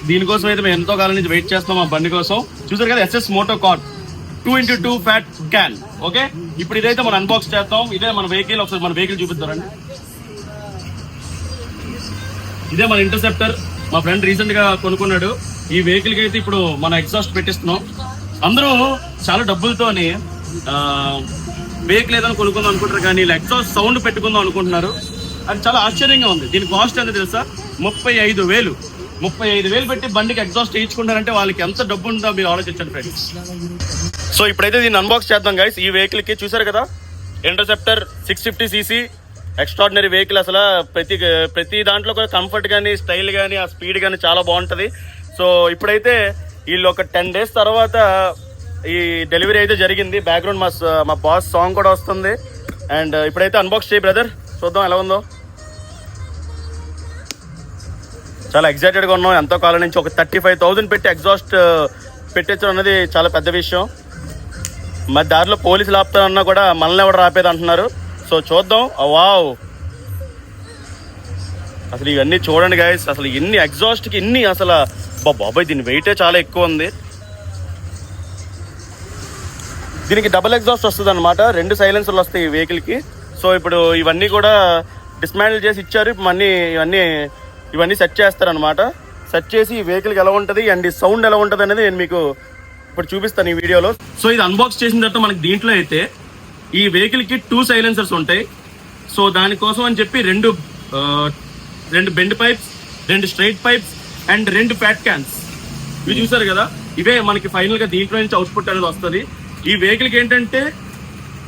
దీనికోసం అయితే మేము ఎంతో కాలం నుంచి వెయిట్ చేస్తాం ఆ బండి కోసం. చూసారు కదా, SS moto card 2x2 fat can. Okay, ఇప్పుడు ఇదైతే మనం అన్బాక్స్ చేస్తాం. ఇదే మన వెహికల్. ఒకసారి మన వెహికల్ చూపిస్తారండి. ఇదే మన ఇంటర్సెప్టర్. మా ఫ్రెండ్ రీసెంట్ గా కొనుక్కున్నాడు. ఈ వెహికల్ కి అయితే ఇప్పుడు మన ఎగ్జాస్ట్ పెట్టిస్తున్నాం. అందరూ చాలా డబ్బులతోని వెహికల్ ఏదైనా కొనుక్కుందాం అనుకుంటారు, కానీ ఇలా ఎగ్జాస్ట్ సౌండ్ పెట్టుకుందాం అనుకుంటున్నారు. అది చాలా ఆశ్చర్యంగా ఉంది. దీని కాస్ట్ ఎంత తెలుసా? 35,000. 35,000 పెట్టి బండికి ఎగ్జాస్ట్ వేయించుకుంటారంటే వాళ్ళకి ఎంత డబ్బు ఉందో మీరు ఆలోచించండి ఫ్రెండ్స్. సో ఇప్పుడైతే దీన్ని అన్బాక్స్ చేద్దాం గైస్. ఈ వెహికల్ కి చూసారు కదా, ఇంటర్సెప్టర్ 650cc ఎక్స్ట్రాడినరీ వెహికల్. అసలు ప్రతి దాంట్లో కూడా కంఫర్ట్ కానీ, స్టైల్ కానీ, ఆ స్పీడ్ కానీ చాలా బాగుంటుంది. సో ఇప్పుడైతే వీళ్ళు ఒక 10 days తర్వాత ఈ డెలివరీ అయితే జరిగింది. బ్యాక్గ్రౌండ్ మా బాస్ సాంగ్ కూడా వస్తుంది. అండ్ ఇప్పుడైతే అన్బాక్స్ చేయి బ్రదర్, చూద్దాం ఎలా ఉందో. చాలా ఎక్సైటెడ్గా ఉన్నాం. ఎంతో కాలం నుంచి ఒక 35,000 పెట్టి ఎగ్జాస్ట్ పెట్టించడం అనేది చాలా పెద్ద విషయం. మరి దారిలో పోలీసులు ఆపుతారన్నా కూడా మనల్ని ఎవరు రాపేది అంటున్నారు. సో చూద్దాం. వావ్, అసలు ఇవన్నీ చూడండి గైస్. అసలు ఇన్ని ఎగ్జాస్ట్కి ఇన్ని అసలు బాబాయ్, దీని వెయిటే చాలా ఎక్కువ ఉంది. దీనికి డబుల్ ఎగ్జాస్ట్ వస్తుంది అనమాట. 2 సైలెన్సర్లు వస్తాయి ఈ వెహికల్కి. సో ఇప్పుడు ఇవన్నీ కూడా డిస్మాండిల్ చేసి ఇచ్చారు. ఇవన్నీ సెట్ చేస్తారనమాట. సెట్ చేసి ఈ వెహికల్కి ఎలా ఉంటుంది అండ్ ఈ సౌండ్ ఎలా ఉంటుంది అనేది నేను మీకు ఇప్పుడు చూపిస్తాను ఈ వీడియోలో. సో ఇది అన్బాక్స్ చేసిన తర్వాత మనకి దీంట్లో అయితే ఈ వెహికల్కి 2 సైలెన్సర్స్ ఉంటాయి. సో దానికోసం అని చెప్పి 2 bend pipes, 2 straight pipes and 2 fat cans. ఇవి చూసారు కదా, ఇవే మనకి ఫైనల్ గా దీంట్లో నుంచి అవుట్పుట్ అనేది వస్తుంది. ఈ వెహికల్కి ఏంటంటే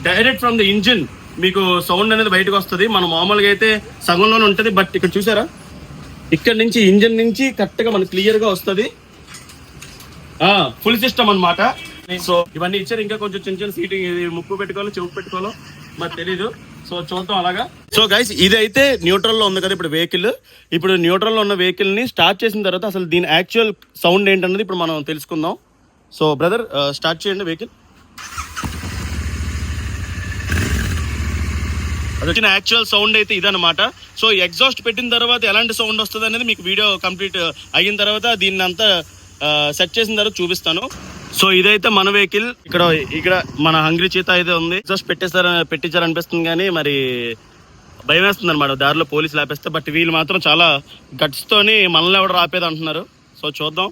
డైరెక్ట్ ఫ్రమ్ ద ఇంజిన్ మీకు సౌండ్ అనేది బయటకు వస్తుంది. మన మామూలుగా అయితే సగంలోనే ఉంటుంది. బట్ ఇక్కడ చూసారా, ఇక్కడ నుంచి ఇంజిన్ నుంచి కరెక్ట్ గా మనకి క్లియర్ గా వస్తుంది. ఫుల్ సిస్టమ్ అన్నమాట. సో ఇవన్నీ ఇచ్చారు. ఇంకా కొంచెం చిన్న చిన్న సీటింగ్, ముక్కు పెట్టుకోవాలో చెవు పెట్టుకోవాలో మరి తెలీదు. సో చూద్దాం అలాగా. సో గైస్, ఇదైతే న్యూట్రల్ లో ఉంది కదా ఇప్పుడు వెహికల్. ఇప్పుడు న్యూట్రల్ లో ఉన్న వెహికల్ ని స్టార్ట్ చేసిన తర్వాత అసలు దీని యాక్చువల్ సౌండ్ ఏంటన్నది ఇప్పుడు మనం తెలుసుకుందాం. సో బ్రదర్, స్టార్ట్ చేయండి వెహికల్. అది వచ్చిన యాక్చువల్ సౌండ్ అయితే ఇదన్నమాట. సో ఎగ్జాస్ట్ పెట్టిన తర్వాత ఎలాంటి సౌండ్ వస్తుంది అనేది మీకు వీడియో కంప్లీట్ అయిన తర్వాత దీన్ని అంతా సెట్ చేసిన తర్వాత చూపిస్తాను. సో ఇదైతే మన వెహికల్. ఇక్కడ మన హంగ్రీ చీత అయితే ఉంది. ఎగ్జాస్ట్ పెట్టించారనిపిస్తుంది కానీ మరి భయం వేస్తుంది అనమాట దారిలో పోలీసులు ఆపేస్తే. బట్ వీళ్ళు మాత్రం చాలా గట్స్ తోని మనల్ని ఎవరు ఆపేది అంటున్నారు. సో చూద్దాం.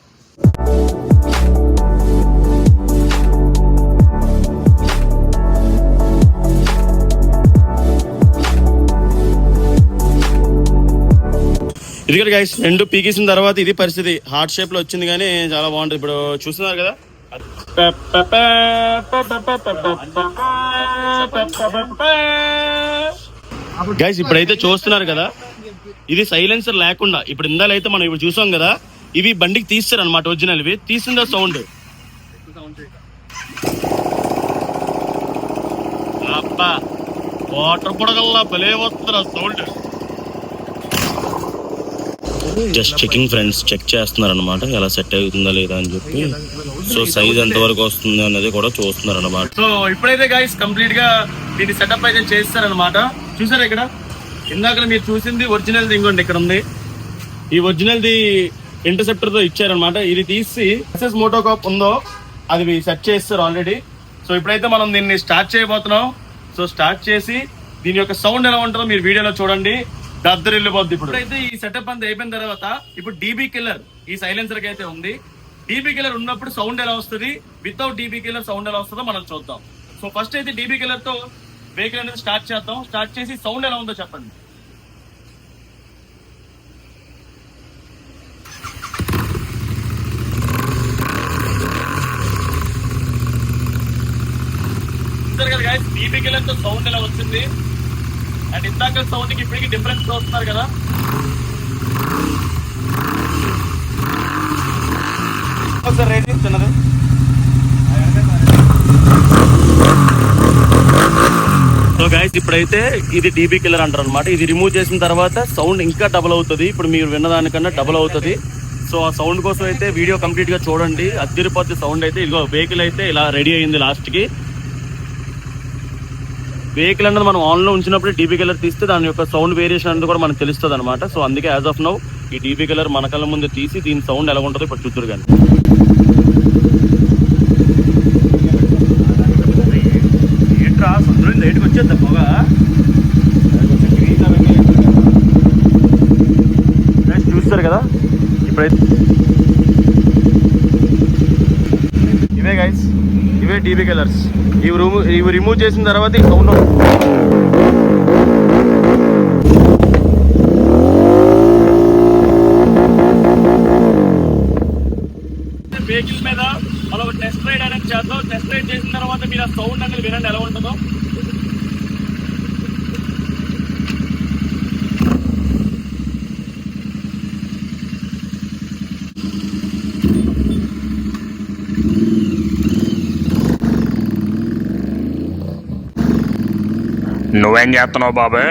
ఇది గైస్, 2 పీకేసిన తర్వాత ఇది పరిస్థితి. హార్ట్ షేప్ లో వచ్చింది కానీ చాలా బాగుంటుంది. ఇప్పుడు చూస్తున్నారు కదా గైస్, ఇప్పుడైతే చూస్తున్నారు కదా, ఇది సైలెన్సర్ లేకుండా ఇప్పుడు ఇందాలైతే మనం ఇప్పుడు చూసాం కదా, ఇవి బండికి తీస్తారు అనమాట. ఒరిజినల్ ఇవి తీసిందా సౌండ్. అబ్బా, వాటర్ పొడగల్లా భలే వస్తుందా sound. Just checking friends, check చేస్తున్నారు అనమాట ఎలా సెట్ అవుతుందా లేదా అని చెప్పి. సో సైజ్ ఎంత వరకు వస్తుంది అనేది కూడా చూస్తున్నారు అనమాట. సో ఇప్పుడైతే గైస్ కంప్లీట్ గా దీన్ని సెటప్ అయితే చేస్తారనమాట. చూసారా, ఇక్కడ ఇందాక మీరు చూసింది ఒరిజినల్ ఇంకోండి ఇక్కడ ఉంది. ఈ ఒరిజినల్ ది ఇంటర్సెప్టర్ తో ఇచ్చారనమాట. ఇది తీసి SS మోటో కార్డ్ ఉందో అది సెట్ చేస్తారు ఆల్రెడీ. సో ఇప్పుడైతే మనం దీన్ని స్టార్ట్ చేయబోతున్నాం. సో స్టార్ట్ చేసి దీని యొక్క సౌండ్ ఎలా ఉంటుందో మీరు వీడియోలో చూడండి. దద్దరిల్లిపోద్ది. ఇప్పుడైతే ఈ సెటప్ అంతా అయిపోయిన తర్వాత ఇప్పుడు DB కిల్లర్ ఈ సైలెన్సర్ కి అయితే ఉంది. DB కిల్లర్ ఉన్నప్పుడు సౌండ్ ఎలా వస్తుంది, వితౌట్ DB కిల్లర్ సౌండ్ ఎలా వస్తుందో మనం చూద్దాం. సో ఫస్ట్ అయితే DB కిల్లర్ తో వెహికల్ అనేది స్టార్ట్ చేద్దాం. స్టార్ట్ చేసి సౌండ్ ఎలా ఉందో చెప్పండి. DB కిల్లర్ తో సౌండ్ ఎలా వచ్చింది అండ్ ఇందాక సౌండ్ కి ఇప్పటికి డిఫరెన్స్ చూస్తున్నారు కదా. రేటింగ్ చిన్నది. సో గైస్, ఇప్పుడైతే ఇది DB కిల్లర్ అంటారు అనమాట. ఇది రిమూవ్ చేసిన తర్వాత సౌండ్ ఇంకా డబుల్ అవుతుంది. ఇప్పుడు మీరు విన్నదానికన్నా డబుల్ అవుతుంది. సో ఆ సౌండ్ కోసం అయితే వీడియో కంప్లీట్ గా చూడండి. అద్దరిపోతే సౌండ్ అయితే. ఇదిగో వెహికల్ అయితే ఇలా రెడీ అయింది. లాస్ట్ కి వెహికల్ అనేది మనం ఆన్ లో ఉంచినప్పుడు DB కిల్లర్ తీస్తే దాని యొక్క సౌండ్ వేరియేషన్ అనేది కూడా మనకు తెలుస్తుంది అనమాట. సో అందుకే యాజ్ ఆఫ్ నౌ ఈ డీపీ కలర్ మన కళ్ళ ముందు తీసి దీని సౌండ్ ఎలా ఉంటుందో ఇప్పుడు చూద్దరు కానీ. ఏంట్రా సముద్రం లైట్కి వచ్చేద్దా పొగ? చూస్తారు కదా ఇప్పుడైతే ఇవే గైస్, ఇవే డీపీ కలర్స్. ఇవి రిమూవ్ చేసిన తర్వాత ఈ సౌండ్ వెహికల్ మీద మనం టెస్ట్ రైడ్ అనేది చేద్దాం. టెస్ట్ రైడ్ చేసిన తర్వాత మీరు ఆ సౌండ్ అనేది వినండి ఎలా ఉంటుందో. నువ్వేం చేస్తున్నావు బాబు?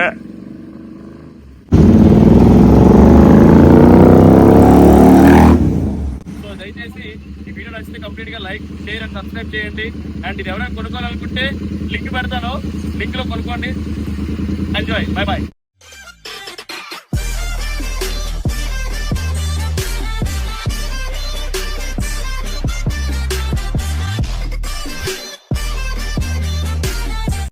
సో దయచేసి ఈ వీడియో నచ్చితే కంప్లీట్ గా లైక్, షేర్ అండ్ సబ్స్క్రైబ్ చేయండి. అండ్ ఇది ఎవరైనా కొనుక్కోవాలనుకుంటే లింక్ పెడతాను, లింక్ లో కొనుక్కోండి. Enjoy, bye bye.